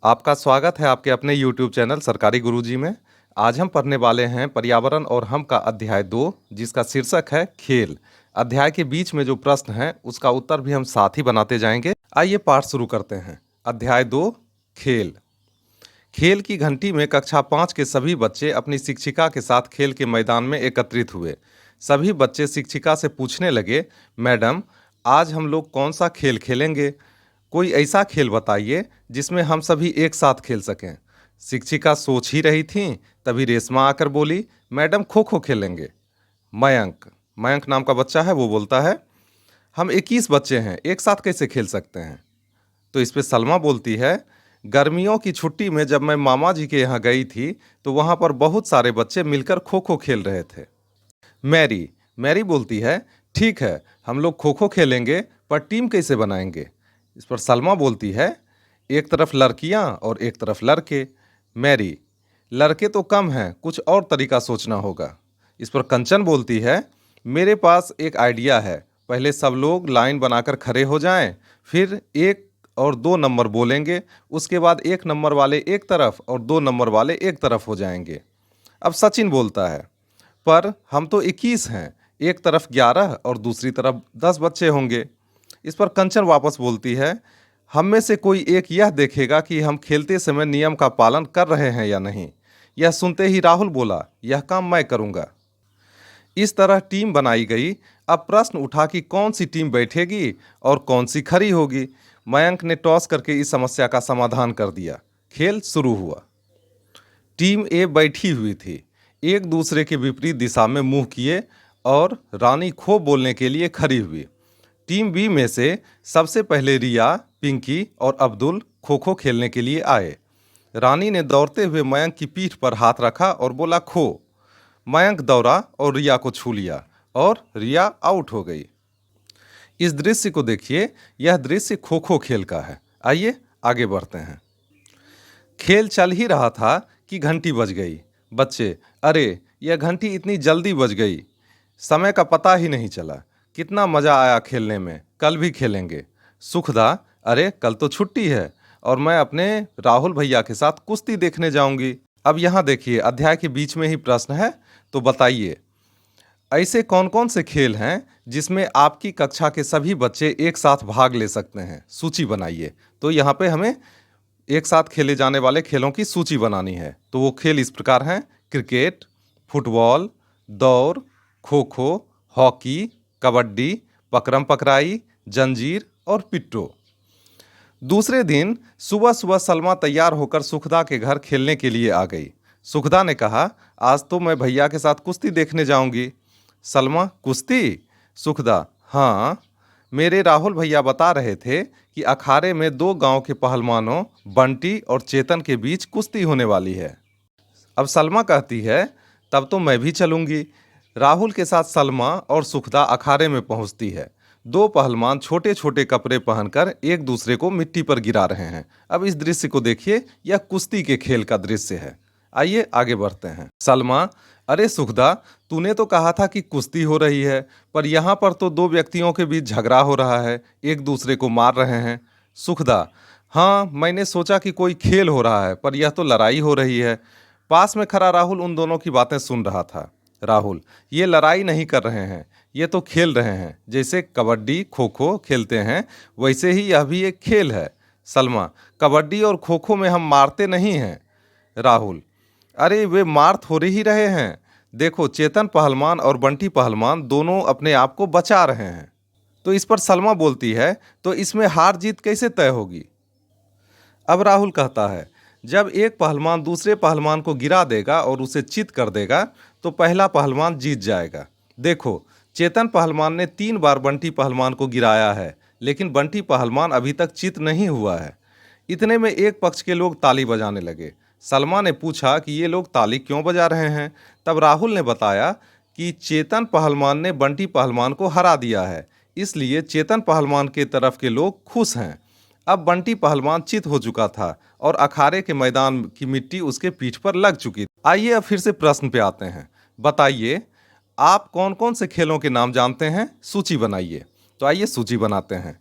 आपका स्वागत है आपके अपने YouTube चैनल सरकारी गुरुजी में। आज हम पढ़ने वाले हैं पर्यावरण और हम का अध्याय 2, जिसका शीर्षक है खेल। अध्याय के बीच में जो प्रश्न है उसका उत्तर भी हम साथ ही बनाते जाएंगे। आइए पाठ शुरू करते हैं। अध्याय 2, खेल। खेल की घंटी में कक्षा 5 के सभी बच्चे अपनी शिक्षिका के साथ खेल के मैदान में एकत्रित हुए। सभी बच्चे शिक्षिका से पूछने लगे, मैडम, आज हम लोग कौन सा खेल खेलेंगे? कोई ऐसा खेल बताइए जिसमें हम सभी एक साथ खेल सकें। शिक्षिका सोच ही रही थीं, तभी रेशमा आकर बोली, मैडम, खो खो खेलेंगे। मयंक मयंक नाम का बच्चा है, वो बोलता है, हम 21 बच्चे हैं, एक साथ कैसे खेल सकते हैं? तो इस पे सलमा बोलती है, गर्मियों की छुट्टी में जब मैं मामा जी के यहाँ गई थी तो वहाँ पर बहुत सारे बच्चे मिलकर खो खो खेल रहे थे। मैरी मैरी बोलती है, ठीक है, हम लोग खो खो खेलेंगे, पर टीम कैसे बनाएंगे? इस पर सलमा बोलती है, एक तरफ लड़कियां और एक तरफ लड़के। मैरी, लड़के तो कम हैं, कुछ और तरीका सोचना होगा। इस पर कंचन बोलती है, मेरे पास एक आइडिया है, पहले सब लोग लाइन बनाकर खड़े हो जाएं, फिर 1 और 2 नंबर बोलेंगे, उसके बाद 1 नंबर वाले एक तरफ और 2 नंबर वाले एक तरफ हो जाएंगे। अब सचिन बोलता है, पर हम तो 21 हैं, एक तरफ 11 और दूसरी तरफ 10 बच्चे होंगे। इस पर कंचन वापस बोलती है, हम में से कोई एक यह देखेगा कि हम खेलते समय नियम का पालन कर रहे हैं या नहीं। यह सुनते ही राहुल बोला, यह काम मैं करूंगा। इस तरह टीम बनाई गई। अब प्रश्न उठा कि कौन सी टीम बैठेगी और कौन सी खड़ी होगी। मयंक ने टॉस करके इस समस्या का समाधान कर दिया। खेल शुरू हुआ। टीम ए बैठी हुई थी, एक दूसरे के विपरीत दिशा में मुंह किए और रानी खो बोलने के लिए खड़ी हुई। टीम बी में से सबसे पहले रिया, पिंकी और अब्दुल खो खो खेलने के लिए आए। रानी ने दौड़ते हुए मयंक की पीठ पर हाथ रखा और बोला, खो। मयंक दौड़ा और रिया को छू लिया और रिया आउट हो गई। इस दृश्य को देखिए, यह दृश्य खो खो खेल का है। आइए आगे बढ़ते हैं। खेल चल ही रहा था कि घंटी बज गई। बच्चे, अरे यह घंटी इतनी जल्दी बज गई, समय का पता ही नहीं चला। कितना मज़ा आया खेलने में, कल भी खेलेंगे। सुखदा, अरे कल तो छुट्टी है और मैं अपने राहुल भैया के साथ कुश्ती देखने जाऊंगी। अब यहाँ देखिए, अध्याय के बीच में ही प्रश्न है, तो बताइए ऐसे कौन कौन से खेल हैं जिसमें आपकी कक्षा के सभी बच्चे एक साथ भाग ले सकते हैं? सूची बनाइए। तो यहाँ पे हमें एक साथ खेले जाने वाले खेलों की सूची बनानी है। तो वो खेल इस प्रकार हैं, क्रिकेट, फुटबॉल, दौड़, खो खो, हॉकी, कबड्डी, पकड़म पकड़ाई, जंजीर और पिट्ठू। दूसरे दिन सुबह सुबह सलमा तैयार होकर सुखदा के घर खेलने के लिए आ गई। सुखदा ने कहा, आज तो मैं भैया के साथ कुश्ती देखने जाऊंगी। सलमा, कुश्ती? सुखदा, हाँ, मेरे राहुल भैया बता रहे थे कि अखाड़े में 2 गांव के पहलवानों बंटी और चेतन के बीच कुश्ती होने वाली है। अब सलमा कहती है, तब तो मैं भी चलूंगी। राहुल के साथ सलमा और सुखदा अखाड़े में पहुंचती है। 2 पहलवान छोटे छोटे कपड़े पहनकर एक दूसरे को मिट्टी पर गिरा रहे हैं। अब इस दृश्य को देखिए, यह कुश्ती के खेल का दृश्य है। आइए आगे बढ़ते हैं। सलमा, अरे सुखदा, तूने तो कहा था कि कुश्ती हो रही है, पर यहाँ पर तो 2 व्यक्तियों के बीच झगड़ा हो रहा है, एक दूसरे को मार रहे हैं। सुखदा, हाँ, मैंने सोचा कि कोई खेल हो रहा है, पर यह तो लड़ाई हो रही है। पास में खड़ा राहुल उन दोनों की बातें सुन रहा था। राहुल, ये लड़ाई नहीं कर रहे हैं, ये तो खेल रहे हैं। जैसे कबड्डी खो खो खेलते हैं, वैसे ही यह भी एक खेल है। सलमा, कबड्डी और खो खो में हम मारते नहीं हैं। राहुल, अरे वे मार थोड़े ही रहे हैं, देखो चेतन पहलवान और बंटी पहलवान दोनों अपने आप को बचा रहे हैं। तो इस पर सलमा बोलती है, तो इसमें हार जीत कैसे तय होगी? अब राहुल कहता है, जब एक पहलवान दूसरे पहलवान को गिरा देगा और उसे चित कर देगा तो पहला पहलवान जीत जाएगा। देखो, चेतन पहलवान ने 3 बार बंटी पहलवान को गिराया है, लेकिन बंटी पहलवान अभी तक चित नहीं हुआ है। इतने में एक पक्ष के लोग ताली बजाने लगे। सलमा ने पूछा कि ये लोग ताली क्यों बजा रहे हैं? तब राहुल ने बताया कि चेतन पहलवान ने बंटी पहलवान को हरा दिया है, इसलिए चेतन पहलवान के तरफ के लोग खुश हैं। अब बंटी पहलवान चित हो चुका था और अखाड़े के मैदान की मिट्टी उसके पीठ पर लग चुकी थी। आइए अब फिर से प्रश्न पे आते हैं। बताइए, आप कौन कौन से खेलों के नाम जानते हैं? सूची बनाइए। तो आइए सूची बनाते हैं।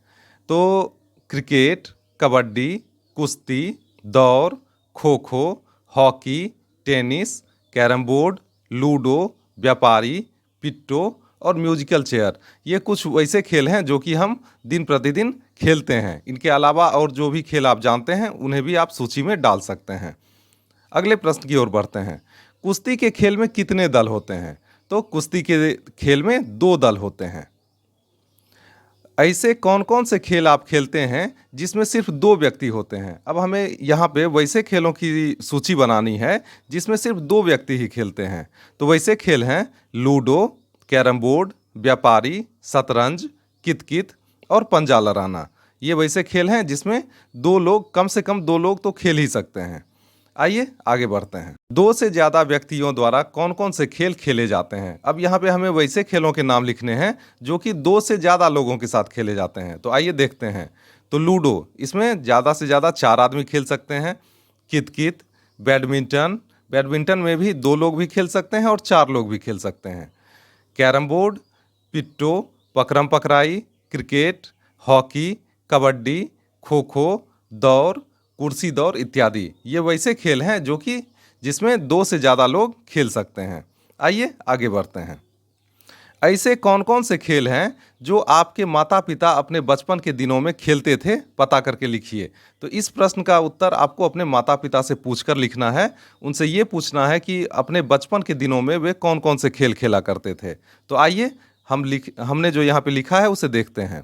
तो क्रिकेट, कबड्डी, कुश्ती, दौड़, kho kho, hockey, tennis, carrom board, ludo, व्यापारी, पिट्टो और म्यूजिकल चेयर। ये कुछ वैसे खेल हैं जो कि हम दिन प्रतिदिन खेलते हैं। इनके अलावा और जो भी खेल आप जानते हैं उन्हें भी आप सूची में डाल सकते हैं। अगले प्रश्न की ओर बढ़ते हैं। कुश्ती के खेल में कितने दल होते हैं? तो कुश्ती के खेल में 2 दल होते हैं। ऐसे कौन कौन से खेल आप खेलते हैं जिसमें सिर्फ 2 व्यक्ति होते हैं? अब हमें यहाँ पे वैसे खेलों की सूची बनानी है जिसमें सिर्फ 2 व्यक्ति ही खेलते हैं। तो वैसे खेल हैं लूडो, कैरम बोर्ड, व्यापारी, शतरंज, कित-कित और पंजा लड़ाना। ये वैसे खेल हैं जिसमें 2 लोग, कम से कम 2 लोग तो खेल ही सकते हैं। आइए आगे बढ़ते हैं। 2 से ज़्यादा व्यक्तियों द्वारा कौन कौन से खेल खेले जाते हैं? अब यहाँ पे हमें वैसे खेलों के नाम लिखने हैं जो कि 2 से ज़्यादा लोगों के साथ खेले जाते हैं। तो आइए देखते हैं। तो लूडो, इसमें ज़्यादा से ज़्यादा 4 आदमी खेल सकते हैं। कित-कित, बैडमिंटन, बैडमिंटन में भी 2 लोग भी खेल सकते हैं और 4 लोग भी खेल सकते हैं। कैरम बोर्ड, पिट्टो, पकड़म पकड़ाई, क्रिकेट, हॉकी, कबड्डी, खो खो, दौड़, कुर्सी दौड़ इत्यादि। ये वैसे खेल हैं जो कि जिसमें 2 से ज़्यादा लोग खेल सकते हैं। आइए आगे बढ़ते हैं। ऐसे कौन कौन से खेल हैं जो आपके माता पिता अपने बचपन के दिनों में खेलते थे? पता करके लिखिए। तो इस प्रश्न का उत्तर आपको अपने माता पिता से पूछकर लिखना है। उनसे ये पूछना है कि अपने बचपन के दिनों में वे कौन कौन से खेल खेला करते थे। तो आइए हमने जो यहाँ पे लिखा है उसे देखते हैं।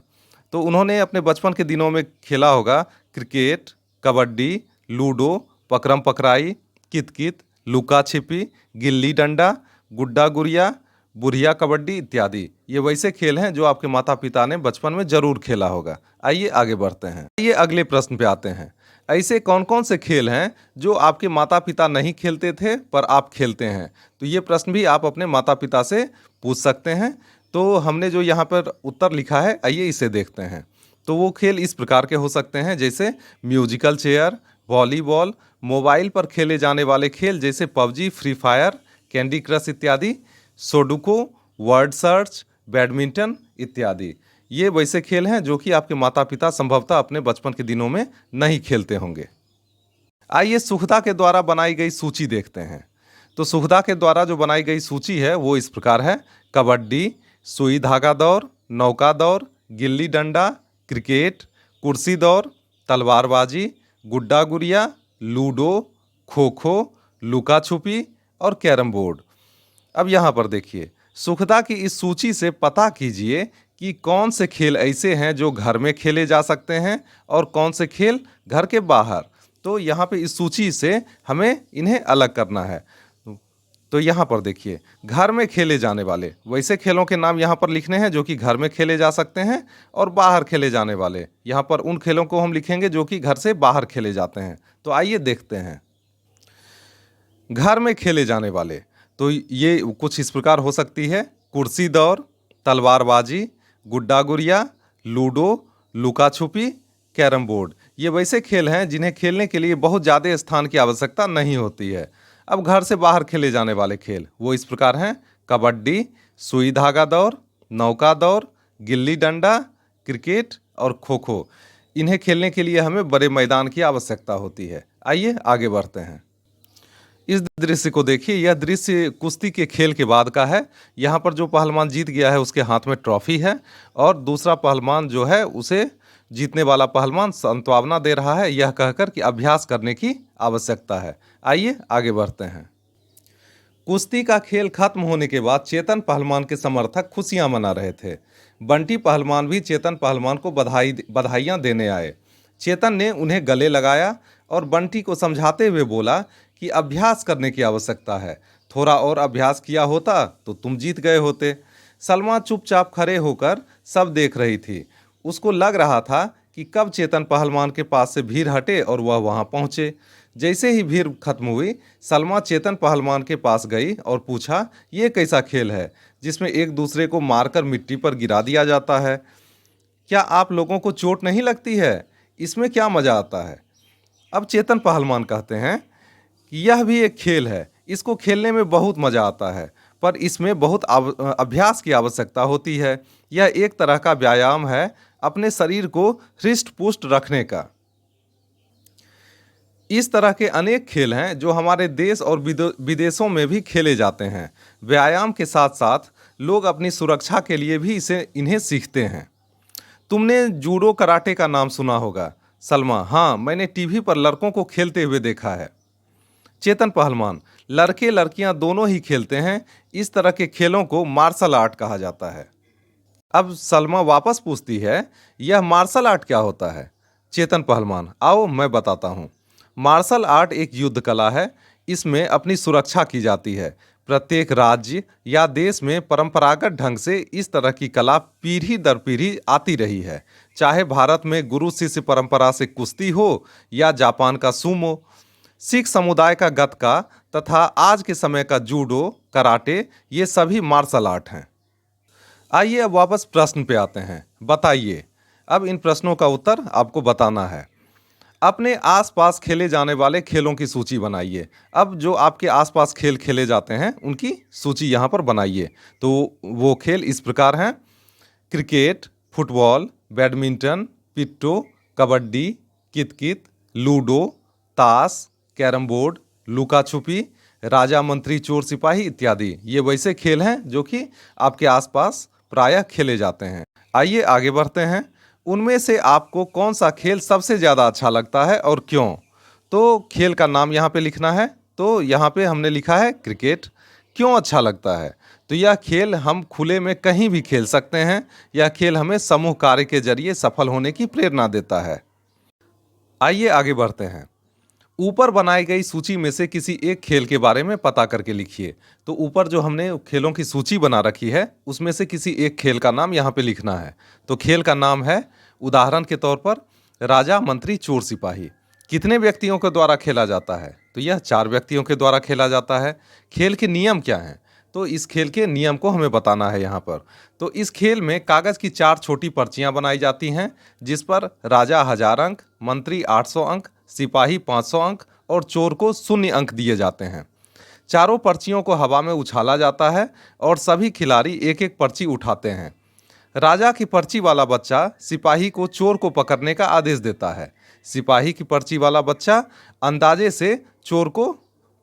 तो उन्होंने अपने बचपन के दिनों में खेला होगा क्रिकेट, कबड्डी, लूडो, पकड़म पकड़ाई, कित-कित, लुका छिपी, गिल्ली डंडा, गुड्डा गुड़िया, बुढ़िया कबड्डी इत्यादि। ये वैसे खेल हैं जो आपके माता पिता ने बचपन में जरूर खेला होगा। आइए आगे बढ़ते हैं। आइए अगले प्रश्न पे आते हैं। ऐसे कौन कौन से खेल हैं जो आपके माता पिता नहीं खेलते थे पर आप खेलते हैं? तो ये प्रश्न भी आप अपने माता पिता से पूछ सकते हैं। तो हमने जो यहाँ पर उत्तर लिखा है, आइए इसे देखते हैं। तो वो खेल इस प्रकार के हो सकते हैं जैसे म्यूजिकल चेयर, वॉलीबॉल, मोबाइल पर खेले जाने वाले खेल जैसे PUBG, free fire, candy crush इत्यादि, सुडोकू, वर्ड सर्च, बैडमिंटन इत्यादि। ये वैसे खेल हैं जो कि आपके माता पिता संभवतः अपने बचपन के दिनों में नहीं खेलते होंगे। आइए सुखदा के द्वारा बनाई गई सूची देखते हैं। तो सुखदा के द्वारा जो बनाई गई सूची है वो इस प्रकार है। कबड्डी, सुई धागा दौड़, नौका दौड़, गिल्ली डंडा, क्रिकेट, कुर्सी दौड़, तलवारबाजी, गुड्डा गुड़िया, लूडो, खो खो, लुका छुपी और कैरम बोर्ड। अब यहाँ पर देखिए, सुखदा की इस सूची से पता कीजिए कि कौन से खेल ऐसे हैं जो घर में खेले जा सकते हैं और कौन से खेल घर के बाहर। तो यहाँ पे इस सूची से हमें इन्हें अलग करना है। तो यहाँ पर देखिए, घर में खेले जाने वाले वैसे खेलों के नाम यहाँ पर लिखने हैं जो कि घर में खेले जा सकते हैं, और बाहर खेले जाने वाले यहाँ पर उन खेलों को हम लिखेंगे जो कि घर से बाहर खेले जाते हैं। तो आइए देखते हैं। घर में खेले जाने वाले तो ये कुछ इस प्रकार हो सकती है। कुर्सी दौड़, तलवारबाजी, गुड्डा गुड़िया, लूडो, लुका छुपी, कैरम बोर्ड। ये वैसे खेल हैं जिन्हें खेलने के लिए बहुत ज़्यादा स्थान की आवश्यकता नहीं होती है। अब घर से बाहर खेले जाने वाले खेल वो इस प्रकार हैं। कबड्डी, सुई धागा दौड़, नौका दौड़, गिल्ली डंडा, क्रिकेट और खो खो। इन्हें खेलने के लिए हमें बड़े मैदान की आवश्यकता होती है। आइए आगे बढ़ते हैं। इस दृश्य को देखिए, यह दृश्य कुश्ती के खेल के बाद का है। यहाँ पर जो पहलवान जीत गया है उसके हाथ में ट्रॉफी है, और दूसरा पहलवान जो है उसे जीतने वाला पहलवान सांत्वना दे रहा है, यह कहकर कि अभ्यास करने की आवश्यकता है। आइए आगे बढ़ते हैं। कुश्ती का खेल खत्म होने के बाद चेतन पहलवान के समर्थक खुशियां मना रहे थे। बंटी पहलवान भी चेतन पहलवान को बधाइयां देने आए। चेतन ने उन्हें गले लगाया और बंटी को समझाते हुए बोला कि अभ्यास करने की आवश्यकता है, थोड़ा और अभ्यास किया होता तो तुम जीत गए होते। सलमा चुपचाप खड़े होकर सब देख रही थी। उसको लग रहा था कि कब चेतन पहलवान के पास से भीड़ हटे और वह वहां पहुंचे। जैसे ही भीड़ खत्म हुई, सलमा चेतन पहलवान के पास गई और पूछा, ये कैसा खेल है जिसमें एक दूसरे को मारकर मिट्टी पर गिरा दिया जाता है? क्या आप लोगों को चोट नहीं लगती है? इसमें क्या मज़ा आता है? अब चेतन पहलवान कहते हैं कि यह भी एक खेल है, इसको खेलने में बहुत मज़ा आता है, पर इसमें बहुत अभ्यास की आवश्यकता होती है। यह एक तरह का व्यायाम है अपने शरीर को हृष्ट पुष्ट रखने का। इस तरह के अनेक खेल हैं जो हमारे देश और विदेशों में भी खेले जाते हैं। व्यायाम के साथ साथ लोग अपनी सुरक्षा के लिए भी इन्हें सीखते हैं। तुमने जूडो कराटे का नाम सुना होगा। सलमा, हाँ, मैंने टीवी पर लड़कों को खेलते हुए देखा है। चेतन पहलवान, लड़के लड़कियां दोनों ही खेलते हैं। इस तरह के खेलों को मार्शल आर्ट कहा जाता है। अब सलमा वापस पूछती है, यह मार्शल आर्ट क्या होता है? चेतन पहलवान, आओ मैं बताता हूँ। मार्शल आर्ट एक युद्ध कला है। इसमें अपनी सुरक्षा की जाती है। प्रत्येक राज्य या देश में परंपरागत ढंग से इस तरह की कला पीढ़ी दर पीढ़ी आती रही है। चाहे भारत में गुरु शिष्य परंपरा से कुश्ती हो या जापान का सूमो, सिख समुदाय का गतका तथा आज के समय का जूडो कराटे, ये सभी मार्शल आर्ट हैं। आइए अब वापस प्रश्न पे आते हैं। बताइए, अब इन प्रश्नों का उत्तर आपको बताना है। अपने आसपास खेले जाने वाले खेलों की सूची बनाइए। अब जो आपके आसपास खेल खेले जाते हैं उनकी सूची यहाँ पर बनाइए। तो वो खेल इस प्रकार हैं: क्रिकेट, फुटबॉल, बैडमिंटन, पिट्टो, कबड्डी, कितकित, लूडो, ताश, कैरम बोर्ड, लुका छुपी, राजा मंत्री चोर सिपाही इत्यादि। ये वैसे खेल हैं जो कि आपके आसपास प्रायः खेले जाते हैं। आइए आगे बढ़ते हैं। उनमें से आपको कौन सा खेल सबसे ज़्यादा अच्छा लगता है और क्यों? तो खेल का नाम यहाँ पे लिखना है। तो यहाँ पे हमने लिखा है क्रिकेट। क्यों अच्छा लगता है? तो यह खेल हम खुले में कहीं भी खेल सकते हैं। यह खेल हमें समूह कार्य के जरिए सफल होने की प्रेरणा देता है। आइए आगे बढ़ते हैं। ऊपर बनाई गई सूची में से किसी एक खेल के बारे में पता करके लिखिए। तो ऊपर जो हमने खेलों की सूची बना रखी है उसमें से किसी एक खेल का नाम यहाँ पे लिखना है। तो खेल का नाम है, उदाहरण के तौर पर, राजा मंत्री चोर सिपाही। कितने व्यक्तियों के द्वारा खेला जाता है? तो यह 4 व्यक्तियों के द्वारा खेला जाता है। खेल के नियम क्या हैं? तो इस खेल के नियम को हमें बताना है यहाँ पर। तो इस खेल में कागज़ की 4 छोटी पर्चियाँ बनाई जाती हैं जिस पर राजा 1000 अंक, मंत्री 800 अंक, सिपाही 500 अंक और चोर को 0 अंक दिए जाते हैं। चारों पर्चियों को हवा में उछाला जाता है और सभी खिलाड़ी एक एक पर्ची उठाते हैं। राजा की पर्ची वाला बच्चा सिपाही को चोर को पकड़ने का आदेश देता है। सिपाही की पर्ची वाला बच्चा अंदाजे से चोर को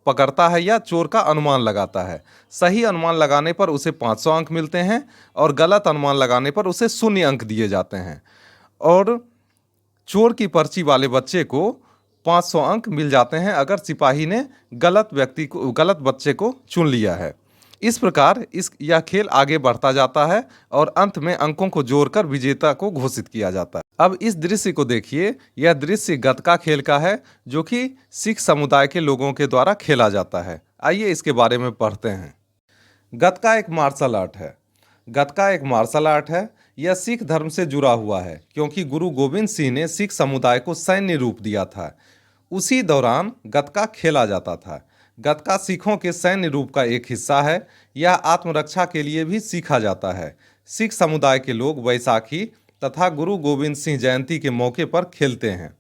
पकड़ता है या चोर का अनुमान लगाता है। सही अनुमान लगाने पर उसे 500 अंक मिलते हैं और गलत अनुमान लगाने पर उसे 0 अंक दिए जाते हैं। और चोर की पर्ची वाले बच्चे को 500 अंक मिल जाते हैं अगर सिपाही ने गलत बच्चे को चुन लिया है। इस प्रकार यह खेल आगे बढ़ता जाता है और अंत में अंकों को जोड़कर विजेता को घोषित किया जाता है। अब इस दृश्य को देखिए। यह दृश्य गतका खेल का है जो कि सिख समुदाय के लोगों के द्वारा खेला जाता है। आइए इसके बारे में पढ़ते हैं। गतका एक मार्शल आर्ट है। गतका एक मार्शल आर्ट है। यह सिख धर्म से जुड़ा हुआ है क्योंकि गुरु गोविंद सिंह ने सिख समुदाय को सैन्य रूप दिया था। उसी दौरान गतका खेला जाता था। गतका सिखों के सैन्य रूप का एक हिस्सा है। यह आत्मरक्षा के लिए भी सीखा जाता है। सिख समुदाय के लोग वैसाखी तथा गुरु गोविंद सिंह जयंती के मौके पर खेलते हैं।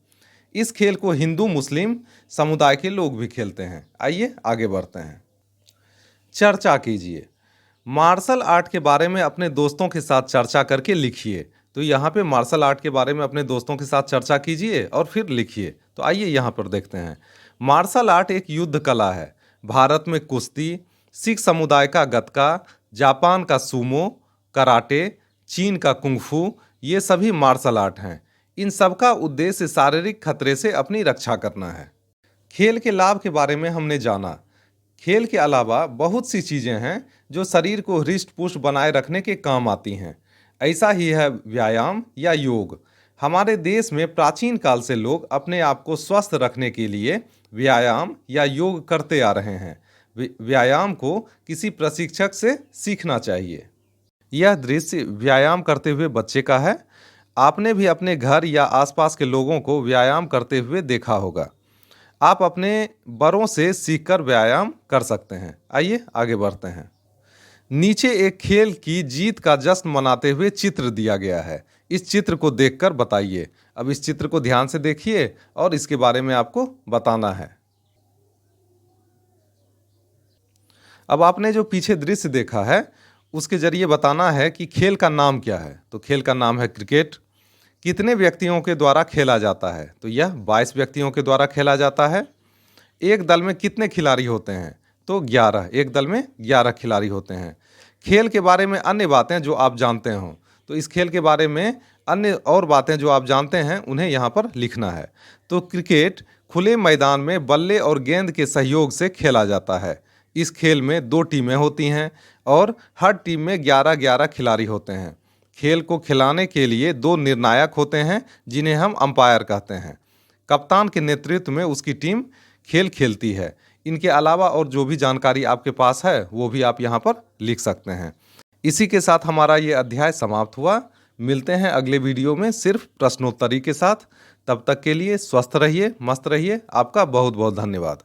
इस खेल को हिंदू मुस्लिम समुदाय के लोग भी खेलते हैं। आइए आगे बढ़ते हैं। चर्चा कीजिए। मार्शल आर्ट के बारे में अपने दोस्तों के साथ चर्चा करके लिखिए। तो यहाँ पे मार्शल आर्ट के बारे में अपने दोस्तों के साथ चर्चा कीजिए और फिर लिखिए। तो आइए यहाँ पर देखते हैं। मार्शल आर्ट एक युद्ध कला है। भारत में कुश्ती, सिख समुदाय का गतका, जापान का सूमो, कराटे, चीन का कुंगफू, ये सभी मार्शल आर्ट हैं। इन सब का उद्देश्य शारीरिक खतरे से अपनी रक्षा करना है। खेल के लाभ के बारे में हमने जाना। खेल के अलावा बहुत सी चीज़ें हैं जो शरीर को हृष्ट पुष्ट बनाए रखने के काम आती हैं। ऐसा ही है व्यायाम या योग। हमारे देश में प्राचीन काल से लोग अपने आप को स्वस्थ रखने के लिए व्यायाम या योग करते आ रहे हैं। व्यायाम को किसी प्रशिक्षक से सीखना चाहिए। यह दृश्य व्यायाम करते हुए बच्चे का है। आपने भी अपने घर या आसपास के लोगों को व्यायाम करते हुए देखा होगा। आप अपने बड़ों से सीखकर व्यायाम कर सकते हैं। आइए आगे बढ़ते हैं। नीचे एक खेल की जीत का जश्न मनाते हुए चित्र दिया गया है। इस चित्र को देखकर बताइए। अब इस चित्र को ध्यान से देखिए और इसके बारे में आपको बताना है। अब आपने जो पीछे दृश्य देखा है उसके जरिए बताना है कि खेल का नाम क्या है। तो खेल का नाम है क्रिकेट। कितने व्यक्तियों के द्वारा खेला जाता है? तो यह 22 व्यक्तियों के द्वारा खेला जाता है। एक दल में कितने खिलाड़ी होते हैं? तो 11। एक दल में 11 खिलाड़ी होते हैं। खेल के बारे में अन्य बातें जो आप जानते हो, तो इस खेल के बारे में अन्य और बातें जो आप जानते हैं उन्हें यहाँ पर लिखना है। तो क्रिकेट खुले मैदान में बल्ले और गेंद के सहयोग से खेला जाता है। इस खेल में 2 टीमें होती हैं और हर टीम में 11-11 खिलाड़ी होते हैं। खेल को खिलाने के लिए 2 निर्णायक होते हैं जिन्हें हम अंपायर कहते हैं। कप्तान के नेतृत्व में उसकी टीम खेल खेलती है। इनके अलावा और जो भी जानकारी आपके पास है वो भी आप यहाँ पर लिख सकते हैं। इसी के साथ हमारा ये अध्याय समाप्त हुआ। मिलते हैं अगले वीडियो में सिर्फ प्रश्नोत्तरी के साथ। तब तक के लिए स्वस्थ रहिए, मस्त रहिए। आपका बहुत बहुत धन्यवाद।